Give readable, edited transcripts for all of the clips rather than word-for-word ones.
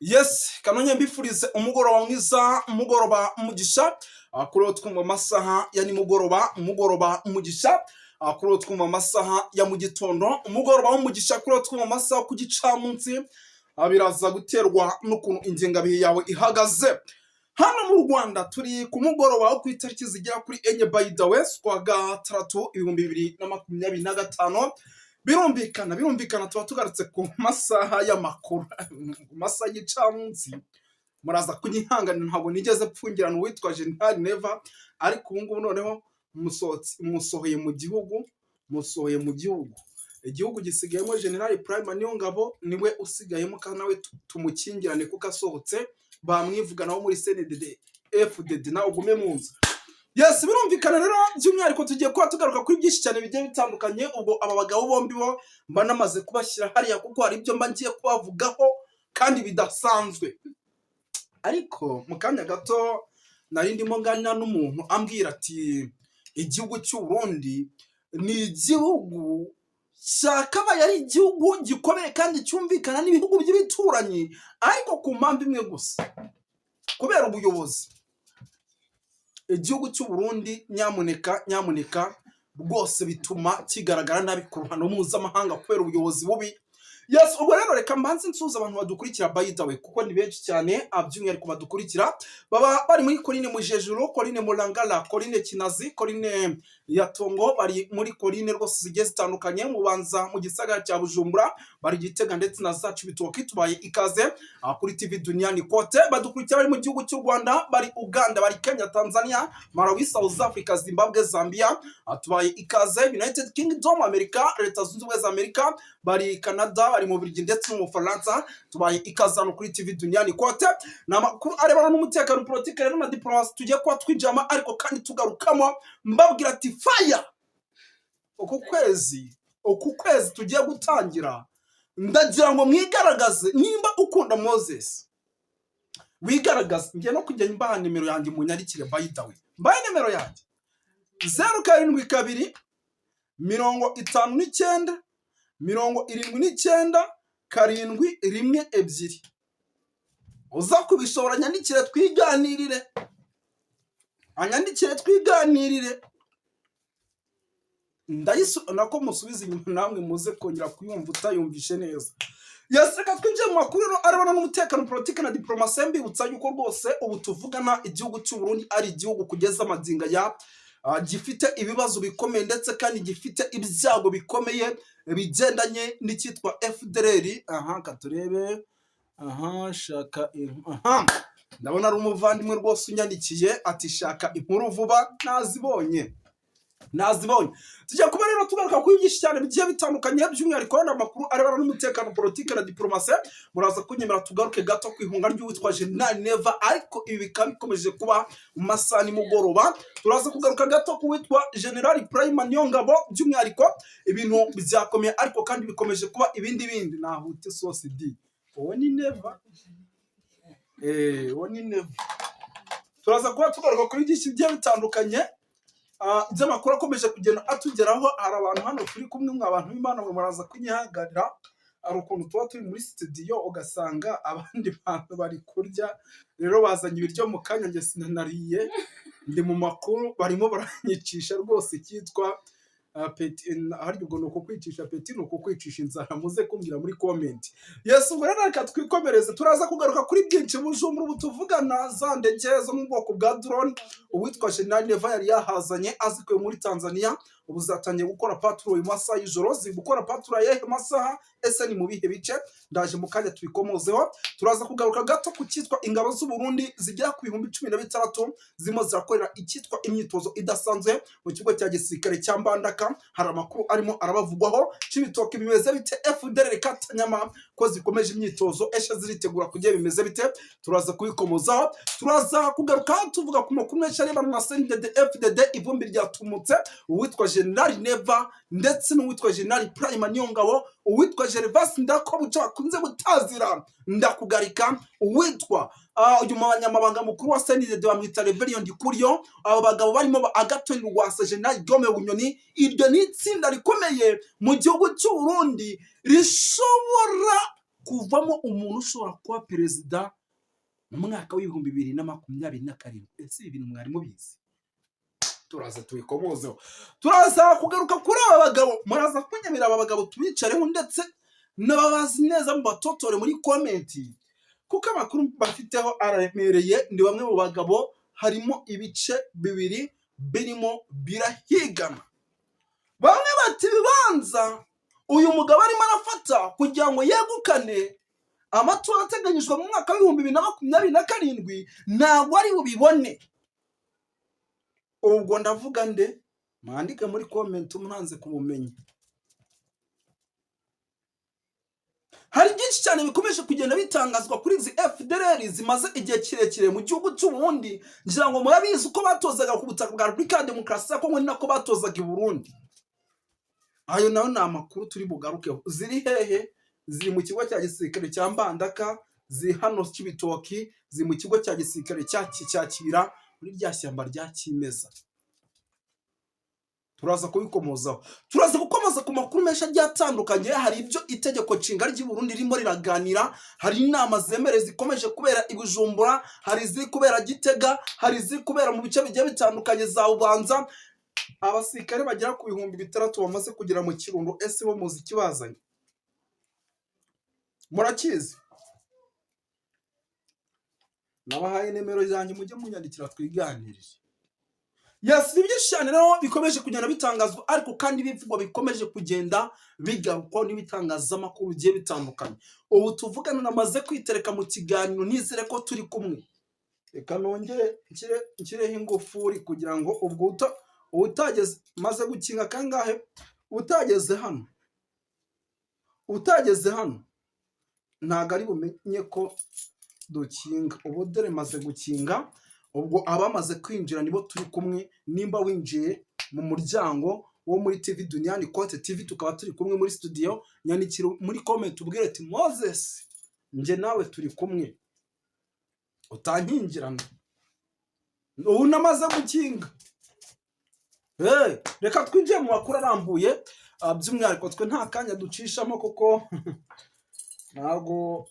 Yes, kanonye mbifurize umugoroba mwiza, umugoroba umugisha, kuri twumva amasaha ya umugoroba umugisha, kuri twumva amasaha ya mu gitondo, umugoroba w'umugisha kuri twumva amasaha ku gicamunsi, biraza guterwa n'ukuntu ingengabihe yawe ihagaze. Hano mu Rwanda turi ku mugoroba wo ku itariki zigera kuri enye by the way, kwa gatandatu 2025. Birumvikana tuba tugarutse ku masaha y'amakuru, ku masaha y'icamunsi. Muraza kunyihanganira, ntabwo nigeze pfungirana uwitwa General Neva, ariko ubu ngubu noneho musohoye mu gihugu. Igihugu gisigayemo General Prime Niyongabo, niwe usigayemo kandi nawe tumukingirane kuko asohotse bamwivugana wo muri CNDD FDD na ugume mu nzu. Yes, birumvikana rero by'umwihariko tugiye kuba tugaruka kuri byinshi cyane bigiye bitandukanye. Ubwo aba bagabo bombi bo mba namaze kubashyira hariya kuko hari ibyo mba ngiye kubavugaho kandi bidasanzwe. Ariko mu kanya gato nari ndimo nganira n'umuntu ambwira ati igihugu cy'u Burundi ni igihugu cyakabaye ari igihugu gikomeye kandi cyumvikana n'ibihugu by'ibituranyi, ariko ku mpamvu imwe gusa, kubera ubuyobozi. Igihugu cy'u Burundi nyamuneka rwose bituma kigaragara nabi ku ruhando mpuzamahanga kubera ubuyobozi bubi. Yes, ubwo rero reka mbanze nsuza abantu badukurikira by the way, kuko ni benshi cyane by'umwihariko badukurikira baba bari muri Coline Mujejuru, Coline Mulangala, Coline Kinazi, Coline Yatongo, bari muri Coline rwose zigiye zitandukanye, mubanza mu gisagara cya Bujumbura, bari Gitega ndetse na zacu bitoki. Tubaye ikaze kuri TV Duniani Kote. Badukurikira bari mu gihugu cy'u Rwanda, bari Uganda, bari Kenya, Tanzania, Malawi, South Africa, Zimbabwe, Zambia. Tubaye ikaze United Kingdom, America, Leta Zunze Ubumwe za Amerika, bari Canada, bari mu Bubiligi ndetse no mu Faransa. Tubaye ikaze no kuri TV Duniani Kote. Namakuru arebana n'umutekano, politike rero na diplomasi tugiye kuba twinjama, ariko kandi tugarukamo mbabwira ati fire. Uku kwezi tugiye gutangira, ndagira ngo mwigaragaze nimba ukunda Moses. Wigaragaze, ngiye no kujya mbaha nimero yanjye munyarikire by the way. Mbaye nimero yanjye 072 59 79 712. Uza kubishobora nyandikire twiganirire. Anyandikire twiganirire. Nako musubiza inyuma namwe muze kongera kuyumva utayumvishe neza. Yes, reka twinjiye mu makuru arabana n'umutekano, politike na diplomasi. Mbibutsa yuko rwose ubu tuvugana igihugu cy'u Burundi ari igihugu kugeza amadinga ya gifite ibibazo bikomeye ndetse kandi gifite ibyago bikomeye bigendanye n'icyitwa FDLR. Katurebe. Ndabona ari umuvandimwe rwose unyandikiye ati shaka inkuru vuba. Nazibonye. Tujya kuba rero tugaruka kuri byinshi cyane bigiye bitandukanye, by'umwihariko n'amakuru arebana n'umutekano, politike na diplomasi. Muraza kunyemera tugaruke gato ku ihunga ry'uwitwa General Neva, ariko ibi bikaba bikomeje kuba mu masaha nimugoroba. Turaza kugaruka gato ku witwa General Prime Niyongabo, by'umwihariko ibintu byakomeye ariko kandi bikomeje kuba ibindi nahute sose di. Uwo ni Neva. Turaza kuba tugaruka kuri byinshi bigiye bitandukanye. By'amakuru akomeje kugenda atugeraho. Hari abantu hano turi kumwe, abantu b'Imana ngo muraza kunyihanganira, ari ukuntu tuba turi muri studio ugasanga abandi bantu bari kurya, rero bazanye ibiryo mu kanya njye sinanariye, ndi mu makuru barimo baranyicisha rwose cyitwa peti. Haryo ubwo nuko kwicisha peti, nuko kwicisha inzara, muze kumbwira muri comment. Yes, ubwo rero reka twikomereze. Turaza kugaruka kuri byinshi Bujumbura ubu tuvugana za ndege zo mu bwoko bwa drone uwitwa General Neva yari yahazanye azikuye muri Tanzania. Ubu zatangiye gukora patrouille mu masaha y'ijoro. Ziri gukora patrouille yehe masaha, ese ni mu bihe bice? Ndaje mu kanya tubikomozeho. Turaza kugaruka gato ku cyitwa ingabo z'u Burundi zigera ku 16,000 zimo zirakorera icyitwa imyitozo idasanzwe mu kigo cya gisirikare cya Mbandaka. Hari amakuru arimo arabavugwaho. Cibitoke bimeze bite? FDLR Katanyama ko zikomeje imyitozo, eshe ziritegura kujya bimeze bite? Turaza kubikomozaho. Turaza kugaruka tuvuga ku makuru menshi arebana na CNDD FDD, ivumbi ryatumutse, uwitwa General Neva ndetse n'uwitwa General Prime Niyongabo, uwitwa Gervas Ndakobuca kunze gutazira ndakugarika, uwitwa uyu munyamabanga mukuru wa CNDD bamwita Rebellion Ndikuriyo. Abo bagabo barimo Agathon Rwasa, General Gome Bunyoni. Iryo ni itsinda rikomeye mu gihugu cy'u Burundi rishobora kuvamo umuntu ushobora kuba perezida mu mwaka w'ibihumbi 2027. Ese ibi bintu mwari mubizi? Turaza tubikomozeho, turaza kugaruka kuri aba bagabo, muraza kunyemera aba bagabo tubicareho ndetse n'ababazi neza mu batotore muri komenti, kuko amakuru bafiteho araremereye. Ni bamwe mu bagabo, harimo ibice bibiri birimo birahigana. Bamwe bati ibibanza uyu mugabo arimo arafata kugira ngo yegukane amatora ateganyijwe mu mwaka w'ibihumbi 2027 ntabwo ari bubibone. Ubwo ndavuga nde? Mwandike muri comment umwanze kumumenya. Hari byinshi cyane bikomeje kugenda bitangazwa kuri izi FDLR zimaze igihe kirekire mu gihugu cy'u Burundi. Ngira ngo murabizi uko batozaga ku butaka bwa Repubulika ya Demokarasi ya Kongo ni nako batozaga i Burundi. Ayo nayo ni amakuru turi bugarukeho. Ziri hehe? Ziri mu kigo cya gisirikare cya Mbandaka, ziri hano Kibitoki, ziri mu kigo cya gisirikare cya Kibira muri rya shyamba rya Kimeza. Turaza kubikomozaho, turaza gukomoza ku makuru menshi agiye atandukanye. Hari ibyo itegeko nshinga ry'i Burundi ririmo riraganira, hari inama zemere zikomeje kubera i Bujumbura, hari iziri kubera Gitega, hari iziri kubera mu bice bigiye bitandukanye za Bubanza. Abasirikare bagera ku 6,000 bamaze kugera mu Kirundo. Ese bo muzi ikibazanye? Murakizi? Nabahaye nimero zanjye mujye munyandikira twiganirije. Yes, ni byinshi cyane rero bikomeje kugenda bitangazwa, ariko kandi bivugwa bikomeje kugenda bigarukwa n'ibitangazamakuru bigiye bitandukanye. Ubu tuvugana namaze kwitereka mu kiganiro, nizere ko turi kumwe. Reka nongere nshyireho ingufuri kugira ngo ubwo utageze maze gukinga kangahe, utageze hano ntago ari bumenye ko dukinga. Ubu dore maze gukinga, ubwo abamaze kwinjira nibo turi kumwe. Nimba winjiye mu muryango wo muri TV Duniani Kote TV, tukaba turi kumwe muri studio, nyandikira muri comment ubwire ati Moses nje nawe turi kumwe, utankingirana. Ubu namaze gukinga. Reka twinjiye mu makuru arambuye, by'umwihariko twe nta kanya ducishamo kuko ntabwo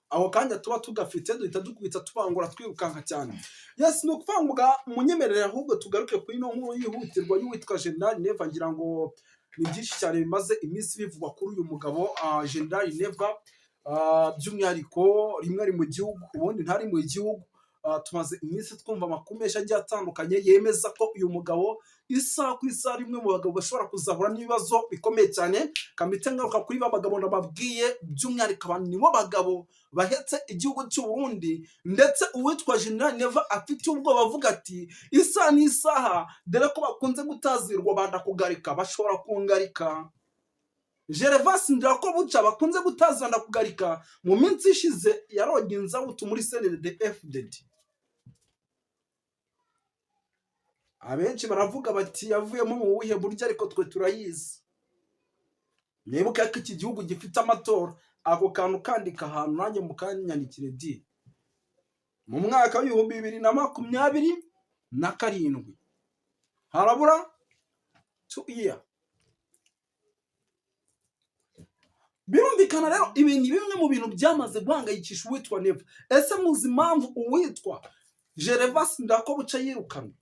aho kanya tuba tugafite, duhita dukubita tubangura twirukanka cyane. Yes, ni ukuvuga munyemerere ahubwo tugaruke kuri ino nkuru yihutirwa y'uwitwa General Neva. Ngira ngo ni byinshi cyane bimaze iminsi bivugwa kuri uyu mugabo General Neva, by'umwihariko rimwe ari mu gihugu ubundi ntari mu gihugu. Tumaze iminsi twumva amakuru menshi agiye atandukanye yemeza ko uyu mugabo isaha ku isaha rimwe mu bagabo bashobora kuzahura n'ibibazo bikomeye cyane. Kamite ngaruka kuri ba bagabo nababwiye, by'umwihariko abantu nibo bagabo bahetse igihugu cy'u Burundi, ndetse uwitwa General Neva afite ubwoba avuga ati isaha n'isaha dore ko bakunze gutazirwa banda kugarika, bashobora kungarika. Gervas Ndirakobuca bakunze gutazana kugarika mu minsi ishize yaroginze abutu muri CNDD-FDD. Abenshi baravuga bati yavuyemo mu buhe buryo, ariko twe turayizi. Nibuka ko iki gihugu gifite amatora, ako kantu kandika ahantu nanjye mukanyandikire di. Mu mwaka w'ibihumbi 2027 harabura 2 years. Birumvikana rero ibintu bimwe mu bintu byamaze guhangayikisha uwitwa Neva. Ese muzi impamvu uwitwa Gervas Ndirakobuca yirukanwe?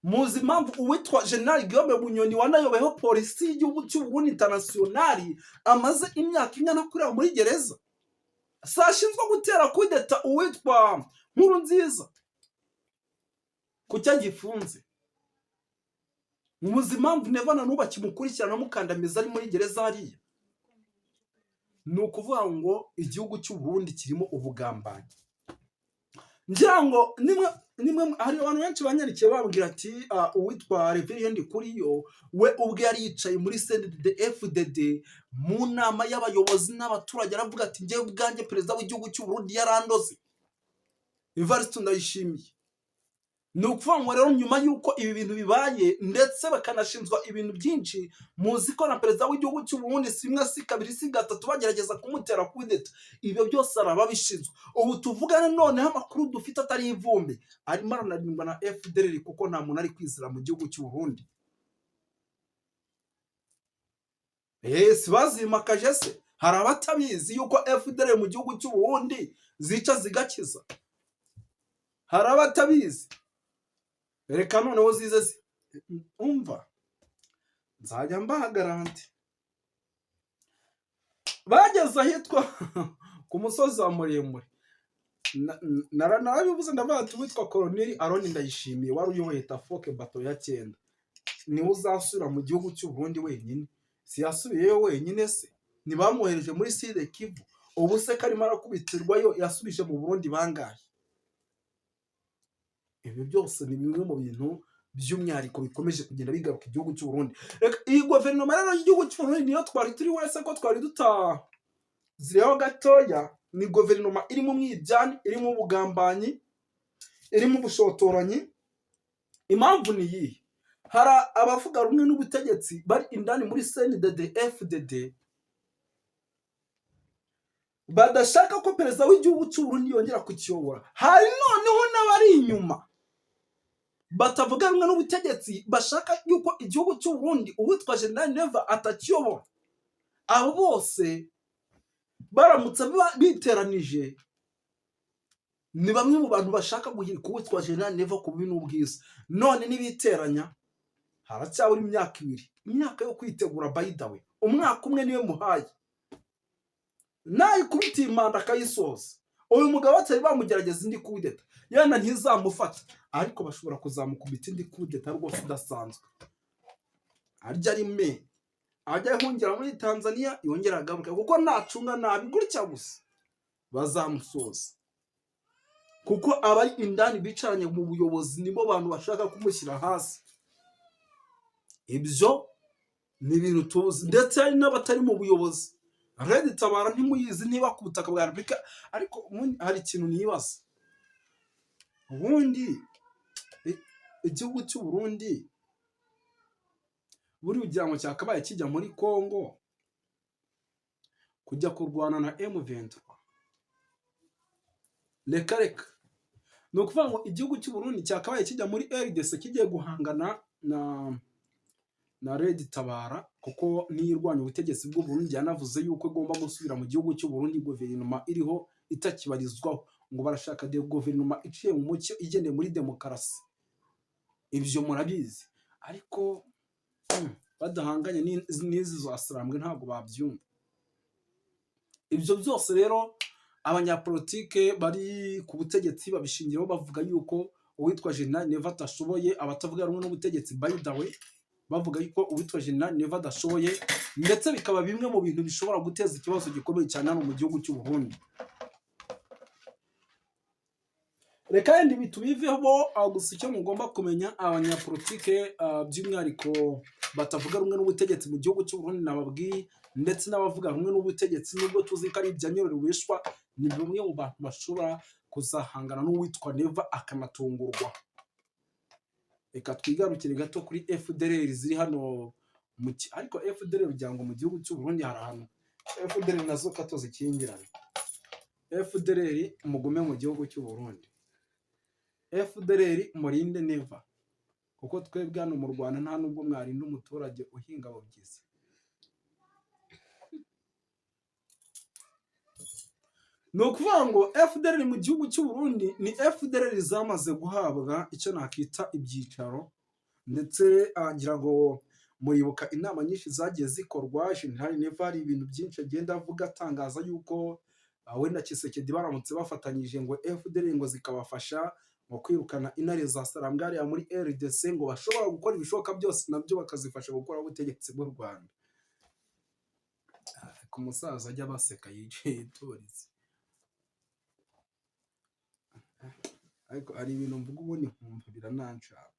Muzi impamvu uwitwa General Guillaume Bunyoni wanayobeho polisi y'igihugu cy'u Burundi internationali amaze imyaka ingana kureba muri gereza? Sashinzwe gutera kudeta uwitwa Nkurunziza kucya gifunze. Muzi impamvu Neva na nuba kimukurikirana mukandamiza ari muri gereza hariya? Ni ukuvuga ngo igihugu cy'u Burundi kirimo ubugambanyi. Ngira ngo nimwe hari abantu benshi banyarikiye babwira ati uwitwa Reverend Ndikuriyo we ubwe yari yicaye muri CNDD-FDD mu nama y'abayobozi n'abaturage, aravuga ati ngiye ubwanjye perezida w'igihugu cy'u Burundi yarandoze. Evariste Ndayishimiye. Ni ukuvuga ngo rero nyuma y'uko ibi bintu bibaye ndetse bakanashinzwa ibintu byinshi, muzi ko na perezida w'igihugu cy'u Burundi simwe si kabiri si gatatu bagerageza kumutera kudeta. Ibyo byose arababishinzwe. Ubu tuvugana noneho amakuru dufite atari ivumbi, arimo aranarindwa na FDLR kuko nta muntu ari kwizira mu gihugu cy'u Burundi. Si bazimakaje se? hari abatabizi yuko FDL mu gihugu cy'u Burundi zica zigakiza, hari abatabizi. Reka noneho zize umva, nzajya mbahagarante. Bageze ahitwa ku musozi wa muremure, narabivuze ndavuga ati witwa Colonel Aroni Ndayishimiye wari uyoboye Tafoke bato ya 9 niwe uzasubira mu gihugu cy'u Burundi wenyine. Si yasubiyeyo wenyine se, ntibamwohereje muri Sud Kivu? Ubu se karimo arakubitirwayo yasubije mu Burundi bangahe? Ibi byose ni bimwe mu bintu by'umwihariko bikomeje kugenda bigaruka igihugu cy'u Burundi. Iyi guverinoma rero y'igihugu cy'u Burundi niyo twari turi wese ko twari ziriho gatoya. Ni guverinoma iri mu mwiryane, iri mu bugambanyi, iri mu bushotoranyi. Impamvu ni iyi: hari abavuga rumwe n'ubutegetsi bari indani muri CNDD FDD badashaka ko perezida w'igihugu cy'u Burundi yongera kukiyobora. Hari noneho n'abari inyuma batavuga rumwe n'ubutegetsi bashaka yuko igihugu cy'u Burundi uwitwa General Neva atakiyobora. Abo bose baramutse biteranije ni bamwe mu bantu bashaka guhirika uwitwa General Neva ku bintu n'ubwiza. None nibiteranya haracyabura imyaka 2, imyaka yo kwitegura. By the way, umwaka umwe niwe muhaye, nayi kubita imanda akayisoza. Uyu mugabo atari bamugerageza indi kudeta yana ntizamufata, ariko bashobora kuzamukubita indi kudeta rwose udasanzwe. Arya rime ajya hongera muri Tanzania yongera agaruka, kuko nacunga nabi gutya gusa bazamusoza. Kuko abari indani bicaranye mu buyobozi nibo bantu bashaka kumushyira hasi. Ibyo ni ibintu tuzi, ndetse hari n'abatari mu buyobozi. Red Tabara ntimuyizi niba ku butaka bwa Republika, ariko hari ikintu nibaza. Ubundi igihugu cy'u Burundi buri ugira ngo cyakabaye kijya muri Kongo kujya kurwana na M23. Reka ni ukuvuga ngo igihugu cy'u Burundi cyakabaye kijya muri RDC kigiye guhangana na Red Tabara, kuko niyirwanya ubutegetsi bw'u Burundi yanavuze yuko igomba gusubira mu gihugu cy'u Burundi. Guverinoma iriho itakibarizwaho, ngo barashaka de guverinoma iciye mu mucyo igendeye muri demokarasi. Ibyo murabizi, ariko badahanganye n'izi zasarambwe ntabwo babyumva. Ibyo byose rero abanyapolitike bari ku butegetsi babishingiraho bavuga yuko uwitwa General Neva atashoboye. Abatavuga rumwe n'ubutegetsi by the way bavuga yuko uwitwa General Neva adashoboye, ndetse bikaba bimwe mu bintu bishobora guteza ikibazo gikomeye cyane hano mu gihugu cy'u Burundi. Reka yindi bitubiveho, gusa icyo mugomba kumenya abanyapolitike by'umwihariko batavuga rumwe n'ubutegetsi mu gihugu cy'u Burundi nababwiye, ndetse n'abavuga rumwe n'ubutegetsi nubwo tuzi ko ari ibyanyorero wishwa, ni bimwe mu bantu bashobora kuzahangana n'uwitwa Neva akanatungurwa. Reka twigarukire gato kuri FDL ziri hano ariko FDL uryango mu gihugu cy'u Burundi hari ahantu FDL nazo kato zikingirana. FDL mugume mu gihugu cy'u Burundi, FDL murinde Neva, kuko twebwe hano mu Rwanda nta nubwo mwarinda umuturage uhinga bubyize. Ni ukuvuga ngo FDL mu gihugu cy'u Burundi ni FDL zamaze guhabwa icyo nakita ibyicaro, ndetse ngira ngo muribuka inama nyinshi zagiye zikorwa. General Neva hari ibintu byinshi agenda avuga atangaza yuko wenda Kisekedi baramutse bafatanyije ngo FDL ngo zikabafasha mu kwirukana intare za Sarambwe ya muri RDC, ngo bashobora gukora ibishoboka byose nabyo bakazifasha gukora ubutegetsi bw'u Rwanda. Ku musaza ajya baseka yicaye itorize, ariko hari ibintu mvuga ubundi nkumva birananshaka.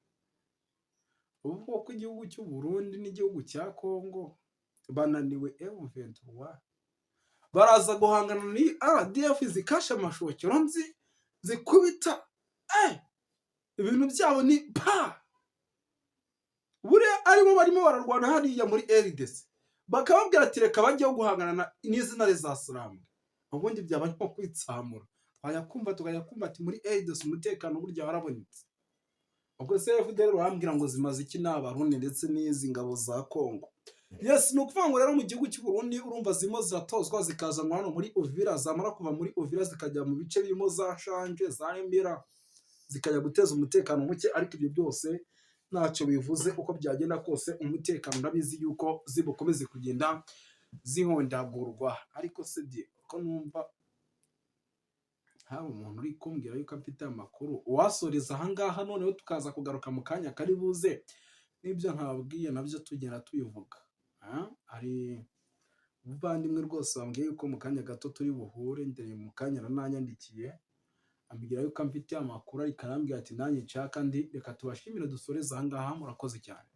Ubu ko igihugu cy'u Burundi n'igihugu cya Kongo bananiwe M23, baraza guhangana ni RDF zikasha amashokero zikubita ibintu byabo ni bure arimo barimo bararwana hariya muri RDC, bakababwira ati reka bajyeho guhangana n'izina za Sarambwe. Ubundi byaba nko kwitsamura, tukayakumva ati muri RDC umutekano burya warabonetse. Ubwo se FDL urambwira ngo zimaze iki n'Abarundi ndetse n'izi ngabo za Kongo? Yes, ni ukuvuga ngo rero mu gihugu cy'u Burundi urumva zirimo ziratozwa zikazanwa hano muri Uvira, zamara kuva muri Uvira zikajya mu bice birimo za Shanje, za Remera, zikajya guteza umutekano muke, ariko ibyo byose ntacyo bivuze uko byagenda kose, umutekano urabizi yuko zibukomeze kugenda zihondagurwa. Ariko se ko numva haba umuntu uri kumbwira yuko afite amakuru, uwasoreza ahangaha noneho tukaza kugaruka mu kanya kari buze n'ibyo ntabwiye nabyo tugenda tubivuga. Hari ubuvandimwe rwose bambwiye yuko mu kanya gato turi buhure, ndere mu kanya nanyandikiye ambwira yuko amfitiye amakuru, ariko arambwira ati nanjye nshaka ndi, reka tubashimire dusoreze ahangaha, murakoze cyane.